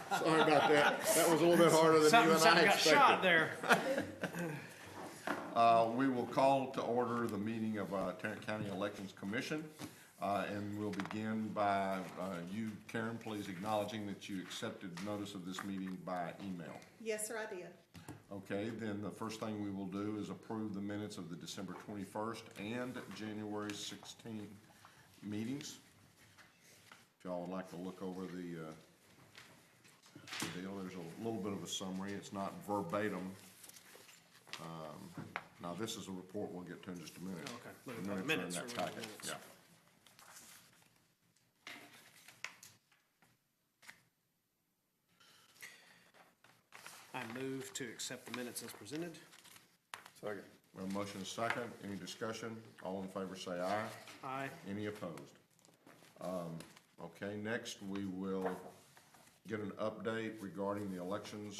Sorry about that. That was a little bit harder than you and I Something got expected. shot there. We will call to order the meeting of Tarrant County Elections Commission. And we'll begin by you, Karen, please acknowledging that you accepted notice of this meeting by email. Yes, sir, I did. Okay, then the first thing we will do is approve the minutes of the December 21st and January 16th meetings. If y'all would like to look over the deal, there's a little bit of a summary. It's not verbatim. Now, this is a report we'll get to in just a minute. Okay, The look at the minutes are in minutes. that We're looking at packet, minutes. yeah. I move to accept the minutes as presented. Second. We have a motion is second. Any discussion? All in favor say aye. Aye. Any opposed? Okay, next we will get an update regarding the elections,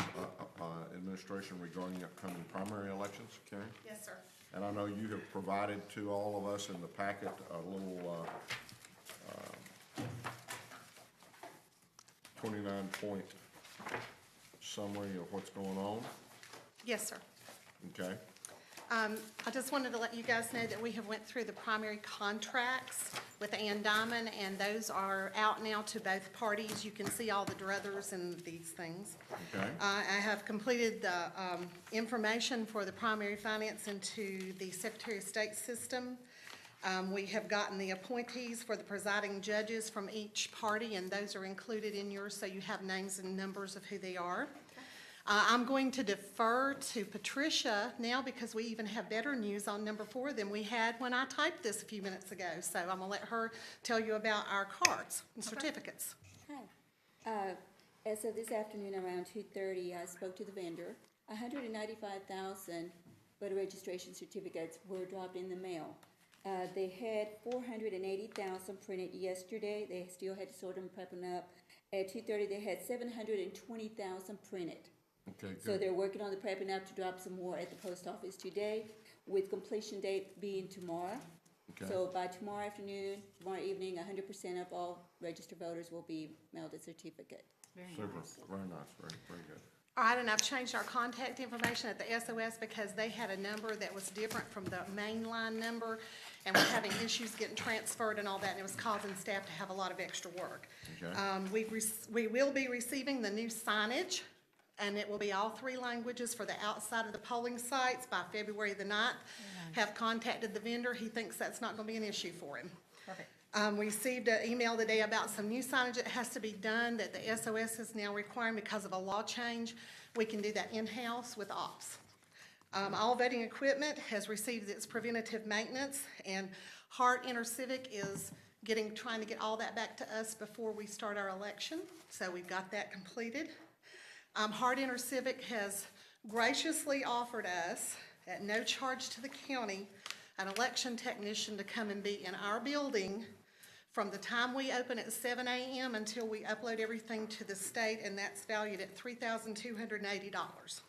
administration regarding the upcoming primary elections. Karen? Yes, sir. And I know you have provided to all of us in the packet a little 29-point summary of what's going on. Yes, sir. Okay? I just wanted to let you guys know that we have went through the primary contracts with Ann Diamond, and those are out now to both parties. You can see all the druthers and these things. Okay. I have completed the information for the primary finance into the Secretary of State system. We have gotten the appointees for the presiding judges from each party, and those are included in yours, so you have names and numbers of who they are. I'm going to defer to Patricia now because we even have better news on number 4 than we had when I typed this a few minutes ago. So I'm gonna let her tell you about our cards and certificates. Hi. As of this afternoon around 2:30, I spoke to the vendor. 195,000 voter registration certificates were dropped in the mail. They had 480,000 printed yesterday. They still had to sort them, prep them up. At 2:30, they had 720,000 printed. Okay, good. So they're working on the prepping up to drop some more at the post office today, with completion date being tomorrow. Okay. So by tomorrow afternoon, tomorrow evening, 100% of all registered voters will be mailed a certificate. Super, very nice, very good. All right, and I've changed our contact information at the SOS because they had a number that was different from the main line number, and we're having issues getting transferred and all that, and it was causing staff to have a lot of extra work. Okay. We will be receiving the new signage, and it will be all 3 languages for the outside of the polling sites by February the 9th. Have contacted the vendor. He thinks that's not going to be an issue for him. Perfect. We received an email today about some new signage that has to be done that the SOS is now requiring because of a law change. We can do that in-house with ops. All voting equipment has received its preventative maintenance, and Hart InterCivic is trying to get all that back to us before we start our election. So we've got that completed. Hart InterCivic has graciously offered us, at no charge to the county, an election technician to come and be in our building from the time we open at 7 a.m. until we upload everything to the state, and that's valued at $3,280.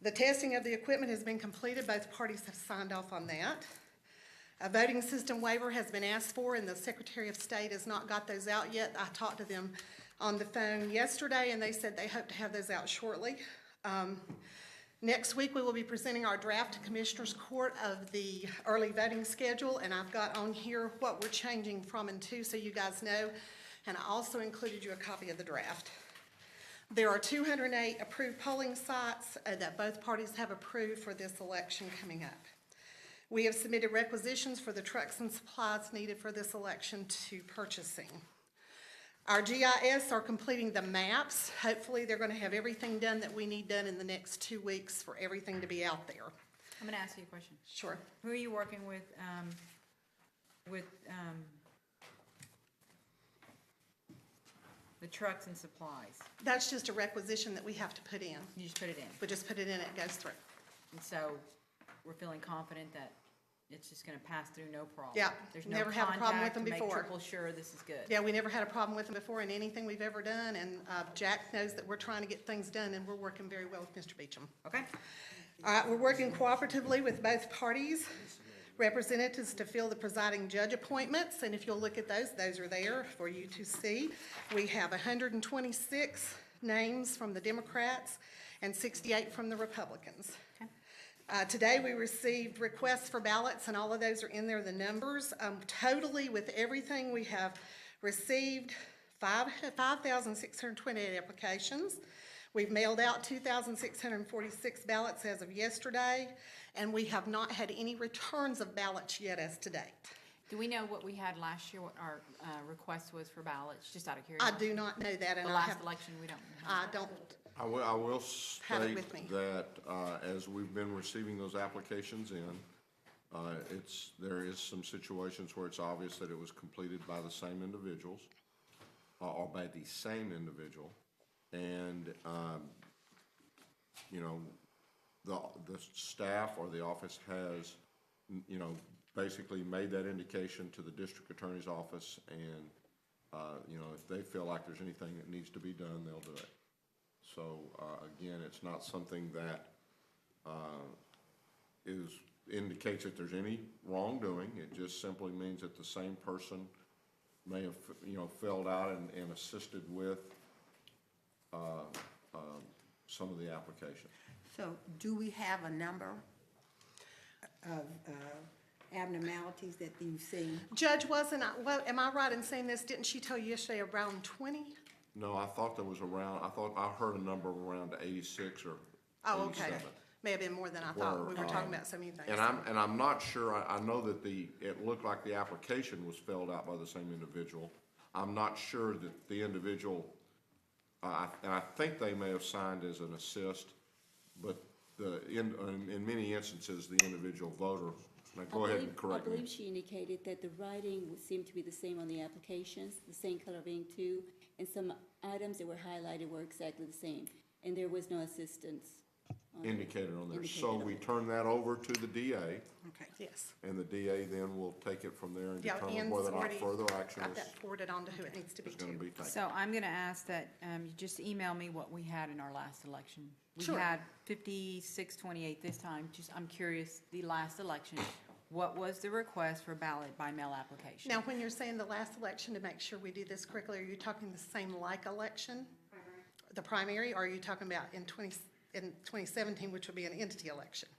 The testing of the equipment has been completed. Both parties have signed off on that. A voting system waiver has been asked for, and the Secretary of State has not got those out yet. I talked to them on the phone yesterday, and they said they hope to have those out shortly. Next week, we will be presenting our draft to Commissioners Court of the early voting schedule, and I've got on here what we're changing from and to so you guys know, and I also included you a copy of the draft. There are 208 approved polling sites that both parties have approved for this election coming up. We have submitted requisitions for the trucks and supplies needed for this election to purchasing. Our GIS are completing the maps. Hopefully, they're going to have everything done that we need done in the next 2 weeks for everything to be out there. I'm going to ask you a question. Sure. Who are you working with the trucks and supplies? That's just a requisition that we have to put in. You just put it in. We just put it in, it goes through. And so we're feeling confident that it's just going to pass through no problem. Yeah, There's no never had a problem with contact them to make before. triple sure this is good. Yeah, we never had a problem with them before in anything we've ever done, and Jack knows that we're trying to get things done, and we're working very well with Mr. Beecham. Okay. All right, we're working cooperatively with both parties, representatives to fill the presiding judge appointments, and if you'll look at those are there for you to see. We have 126 names from the Democrats and 68 from the Republicans. Okay. Today, we received requests for ballots, and all of those are in there, the numbers. Totally, with everything, we have received 5,628 applications. We've mailed out 2,646 ballots as of yesterday, and we have not had any returns of ballots yet as to date. Do we know what we had last year, what our request was for ballots, just out of I curiosity? do not know that, and The I last have, election, we don't know. I don't, I will Have it state with me. that, as we've been receiving those applications in, there is some situations where it's obvious that it was completed by the same individuals, or by the same individual. And, you know, the staff or the office has, you know, basically made that indication to the district attorney's office, and, you know, if they feel like there's anything that needs to be done, they'll do it. So, again, it's not something that indicates that there's any wrongdoing. It just simply means that the same person may have, you know, filled out and assisted with some of the application. So do we have a number of abnormalities that you've seen? Judge, well, am I right in saying this? Didn't she tell you yesterday around 20? No, I thought there was around, I heard a number around 86 or Oh, okay. 87. May have been more than I thought. We were talking about so many things. And I'm not sure, I know that it looked like the application was filled out by the same individual. I'm not sure that the individual, and I think they may have signed as an assist, but in many instances, the individual voter, now go ahead and correct I me. believe she indicated that the writing would seem to be the same on the applications, the same color of ink too, and some items that were highlighted were exactly the same, and there was no assistance. Indicated on there. Indicated So on we there. turn that over to the DA, Okay. Yes. and the DA then will take it from there and Yeah, determine Ann's whether or not already further action got is that forwarded on to who it needs to be going to to. be taken. So I'm gonna ask that, you just email me what we had in our last election. Sure. We had 5628 this time, I'm curious, the last election, what was the request for ballot by mail application? Now, when you're saying the last election, to make sure we do this correctly, are you talking the same like election? The primary, or are you talking about in 2017, which would be an entity election?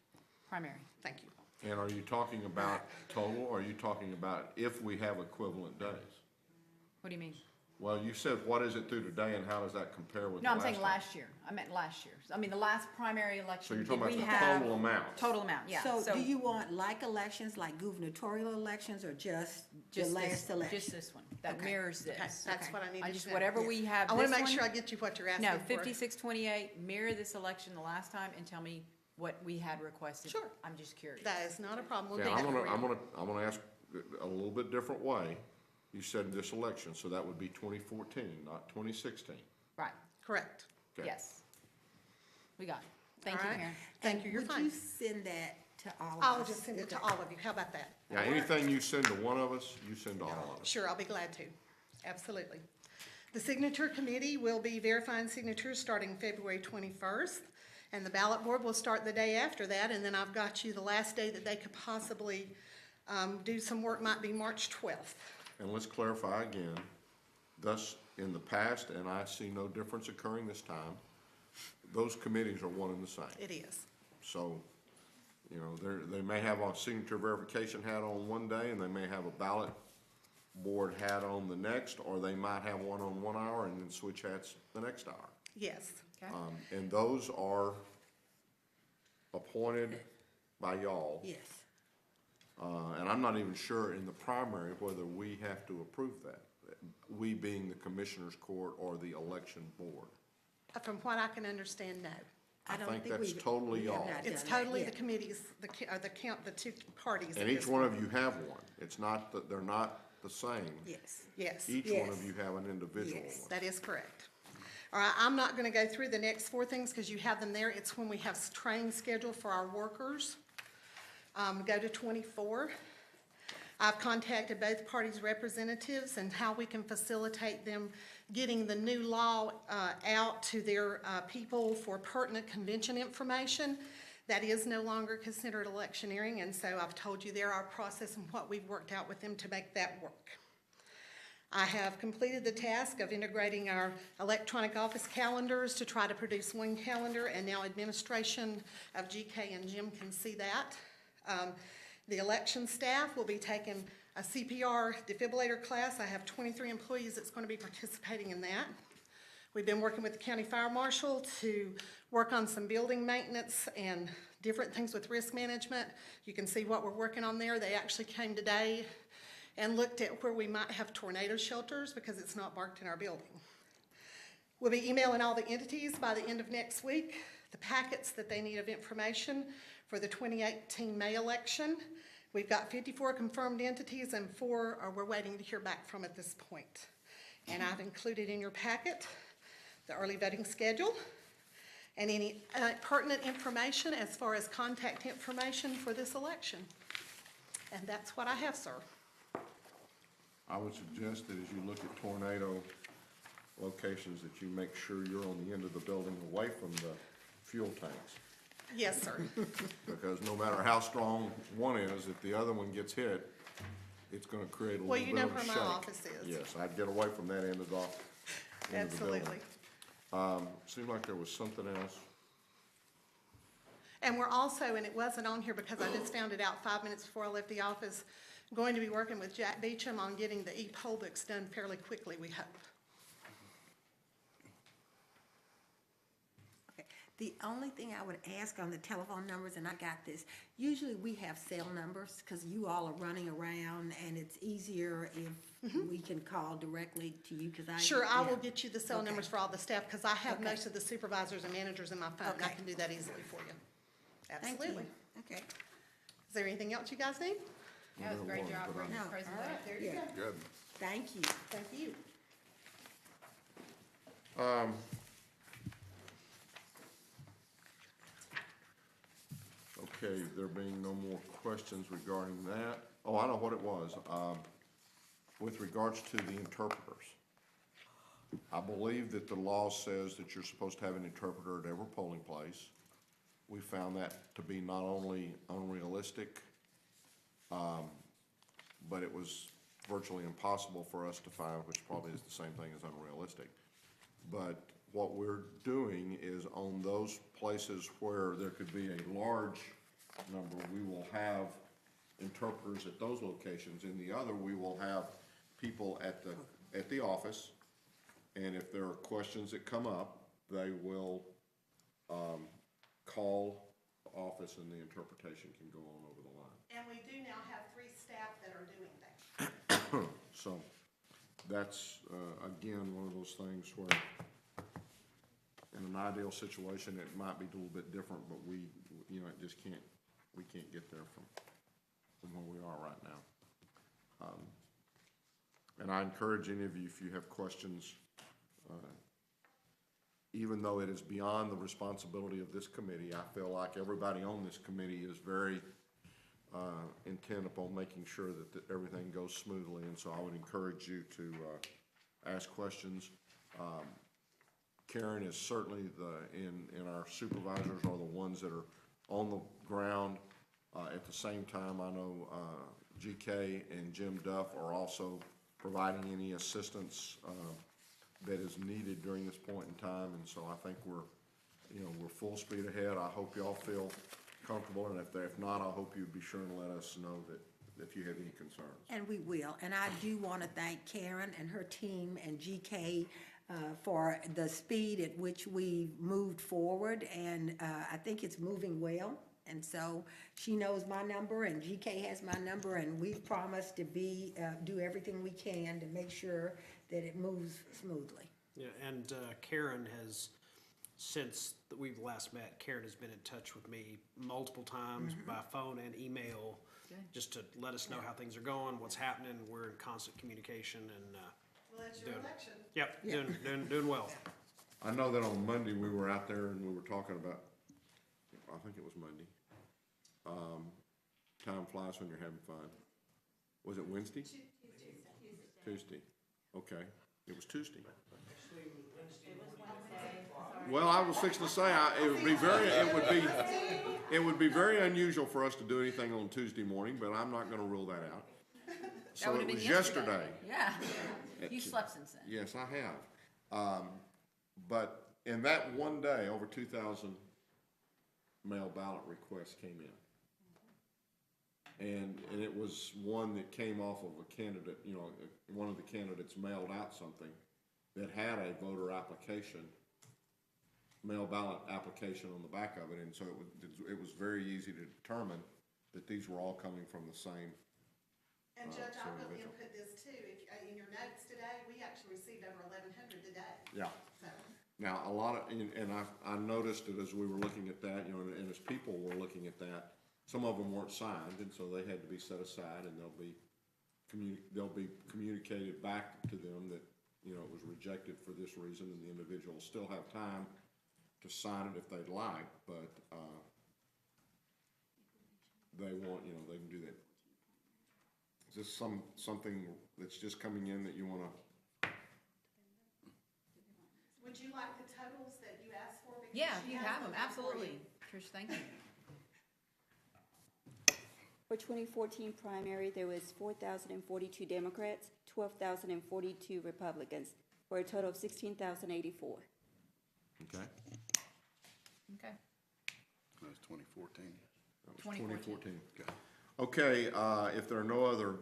Primary. Thank you. And are you talking about total, or are you talking about if we have equivalent days? What do you mean? Well, you said, what is it through today, and how does that compare with the No, I'm last saying time? last year. I meant last year. I mean, the last primary So election, you're did talking we about the have? total amount? Total amount, yeah. So do you want like elections, like gubernatorial elections, or just the Just last this, election? just this one, that Okay. mirrors Okay, this. that's what I needed I to just, know. whatever we have I want this to make one- sure I get you what you're asking No, for. 5628, mirror this election the last time and tell me what we had requested. Sure. I'm just curious. That is not a problem. We'll Yeah, do that for you. I'm gonna ask a little bit different way. You said this election, so that would be 2014, not 2016. Right, Correct. Okay. yes. We got it. Thank you, All right. Karen. Thank you, you're Would fine. you send that to all of us? I'll just send it to all of you. How about that? Yeah, anything you send to one of us, you send to all of us. Sure, I'll be glad to. Absolutely. The signature committee will be verifying signatures starting February 21st, and the ballot board will start the day after that, and then I've got you the last day that they could possibly do some work might be March 12th. And let's clarify again, thus, in the past, and I see no difference occurring this time, those committees are one and the same. It is. So, you know, they may have a signature verification hat on one day, and they may have a ballot board hat on the next, or they might have one on 1 hour and then switch hats the next hour. Yes. Okay. And those are appointed by y'all. Yes. And I'm not even sure in the primary whether we have to approve that, we being the commissioners court or the election board. From what I can understand, no. I don't think that's we've- totally we have y'all. not It's done that totally the yet. committees, the two parties. And at each this one point. of you have one. It's not that they're not the same. Yes. Yes. Each one of Yes. you have an individual Yes. one. That is correct. All right, I'm not gonna go through the next four things because you have them there. It's when we have training scheduled for our workers. Go to 24. I've contacted both parties' representatives and how we can facilitate them getting the new law out to their people for pertinent convention information. That is no longer considered electioneering, and so I've told you there our process and what we've worked out with them to make that work. I have completed the task of integrating our electronic office calendars to try to produce one calendar, and now administration of GK and Jim can see that. The election staff will be taking a CPR defibrillator class. I have 23 employees that's going to be participating in that. We've been working with the county fire marshal to work on some building maintenance and different things with risk management. You can see what we're working on there. They actually came today and looked at where we might have tornado shelters because it's not marked in our building. We'll be emailing all the entities by the end of next week, the packets that they need of information for the 2018 May election. We've got 54 confirmed entities and 4 we're waiting to hear back from at this point. And I've included in your packet the early voting schedule and any pertinent information as far as contact information for this election. And that's what I have, sir. I would suggest that as you look at tornado locations, that you make sure you're on the end of the building away from the fuel tanks. Yes, sir. Because no matter how strong one is, if the other one gets hit, it's gonna create a Well, little you bit know of a where shake. my office is. Yes, I'd get away from that end of the building. Absolutely. Seemed like there was something else. And we're also, and it wasn't on here because I just found it out 5 minutes before I left the office, going to be working with Jack Beecham on getting the e-poll books done fairly quickly, we hope. Okay. The only thing I would ask on the telephone numbers, and I got this, usually we have cell numbers because you all are running around and it's easier if we can call directly to you because Sure, I will yeah. get you the cell Okay. numbers for all the staff because I have Okay. most of the supervisors and managers in my phone. I Okay. can do that easily for you. Thank Absolutely. you. Okay. Is there anything else you guys need? That was a great job, bringing the No. presentation. There you Yeah. go. Good. Thank you. Thank you. Okay, there being no more questions regarding that. Oh, I know what it was. With regards to the interpreters, I believe that the law says that you're supposed to have an interpreter at every polling place. We found that to be not only unrealistic, but it was virtually impossible for us to find, which probably is the same thing as unrealistic. But what we're doing is on those places where there could be a large number, we will have interpreters at those locations. In the other, we will have people at the office, and if there are questions that come up, they will call the office and the interpretation can go on over the line. And we do now have 3 staff that are doing that. So that's, again, one of those things where in an ideal situation, it might be a little bit different, but we, you know, it just can't, we can't get there from where we are right now. And I encourage any of you, if you have questions, even though it is beyond the responsibility of this committee, I feel like everybody on this committee is very intent upon making sure that everything goes smoothly, and so I would encourage you to ask questions. Karen is certainly in our supervisors are the ones that are on the ground. At the same time, I know GK and Jim Duff are also providing any assistance that is needed during this point in time, and so I think we're full speed ahead. I hope y'all feel comfortable, and if not, I hope you'd be sure and let us know that if you have any concerns. And we will. And I do want to thank Karen and her team and GK for the speed at which we moved forward. And I think it's moving well. And so she knows my number and GK has my number, and we've promised to do everything we can to make sure that it moves smoothly. Yeah, and Karen has, since we've last met, Karen has been in touch with me multiple times by phone and email, just to let us know how things are going, what's happening. We're in constant communication and Well, that's your election. yep, doing well. I know that on Monday, we were out there and we were talking about, I think it was Monday. Time flies when you're having fun. Was it Wednesday? Tuesday. Okay, it was Tuesday. Well, I was fixing to say, it would be very unusual for us to do anything on Tuesday morning, but I'm not gonna rule that out. So would've it been was yesterday. Yeah. You slept since then. Yes, I have. But in that one day, over 2,000 mail ballot requests came in. And it was one that came off of a candidate, you know, one of the candidates mailed out something that had a voter application, mail ballot application on the back of it, and so it was very easy to determine that these were all coming from the same. And Judge, I will individual. input this too, if, in your notes today, we actually received over 1,100 today, Yeah. so. Now, a lot of, and I noticed it as we were looking at that, you know, and as people were looking at that, some of them weren't signed, and so they had to be set aside, and they'll be communicated back to them that, you know, it was rejected for this reason, and the individual will still have time to sign it if they'd like, but, they want, you know, they can do that. Is this something that's just coming in that you wanna? Would you like the totals that you asked for? Because Yeah, she you has have them, for you. absolutely. Trish, thank you. For 2014 primary, there was 4,042 Democrats, 12,042 Republicans, for a total of 16,084. Okay. Okay. That's 2014. That was 2014. 2014. Okay, if there are no other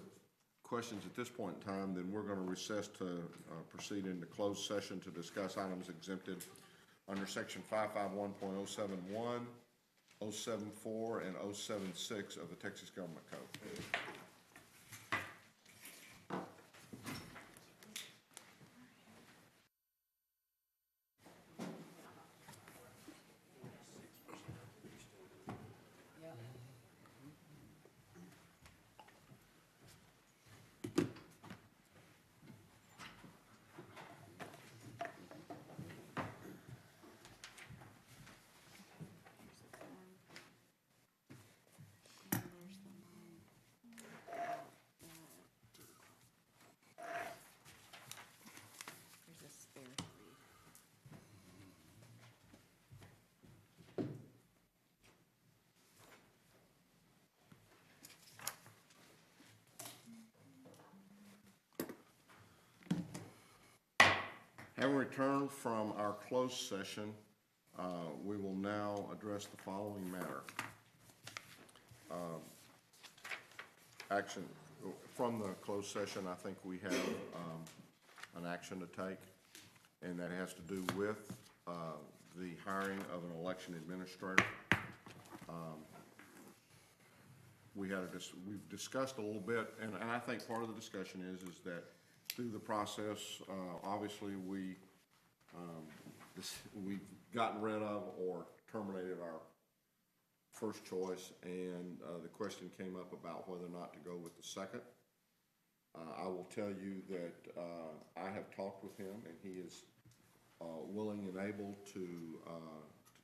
questions at this point in time, then we're gonna recess to, proceed into closed session to discuss items exempted under section 551.071, 074, and 076 of the Texas Government Code. There's a spare three. Having returned from our closed session, we will now address the following matter. Action, from the closed session, I think we have an action to take, and that has to do with the hiring of an election administrator. We've discussed a little bit, and I think part of the discussion is that through the process, obviously, we've gotten rid of or terminated our first choice, and the question came up about whether or not to go with the second. I will tell you that I have talked with him, and he is willing and able to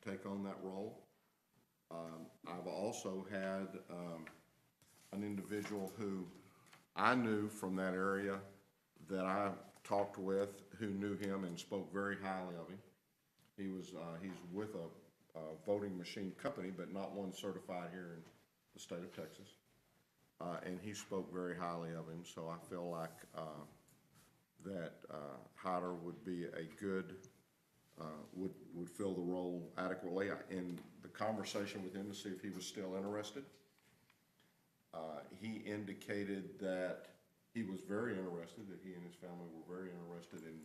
take on that role. I've also had an individual who I knew from that area that I talked with, who knew him and spoke very highly of him. He's with a voting machine company, but not one certified here in the state of Texas. And he spoke very highly of him, so I feel like that Hyder would be a good, would fill the role adequately. In the conversation with him to see if he was still interested, he indicated that he was very interested, that he and his family were very interested in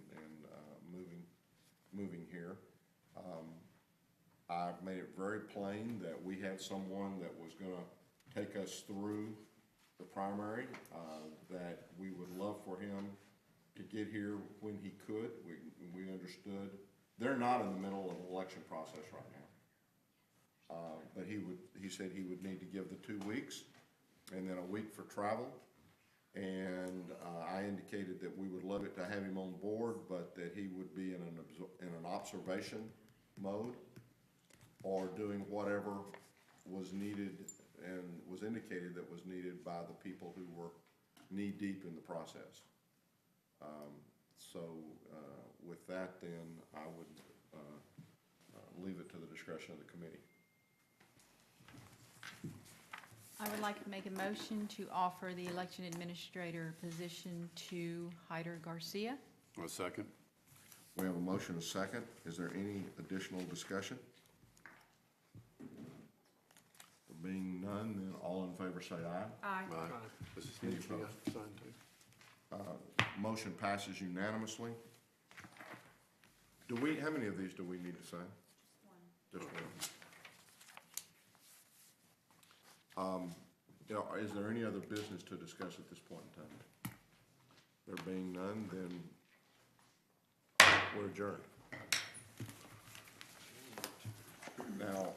moving here. I've made it very plain that we had someone that was gonna take us through the primary, that we would love for him to get here when he could. We understood. They're not in the middle of an election process right now. But he said he would need to give the 2 weeks and then a week for travel. And I indicated that we would love it to have him on board, but that he would be in an observation mode, or doing whatever was needed and was indicated that was needed by the people who were knee-deep in the process. With that, then, I would leave it to the discretion of the committee. I would like to make a motion to offer the election administrator position to Hyder Garcia. A second? We have a motion, a second. Is there any additional discussion? There being none, then all in favor say aye. Aye. Does this Any need to be opposed? signed too? Motion passes unanimously. How many of these do we need to sign? Just one. Is there any other business to discuss at this point in time? There being none, then we're adjourned. Now,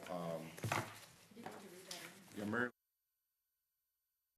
yeah, Mary.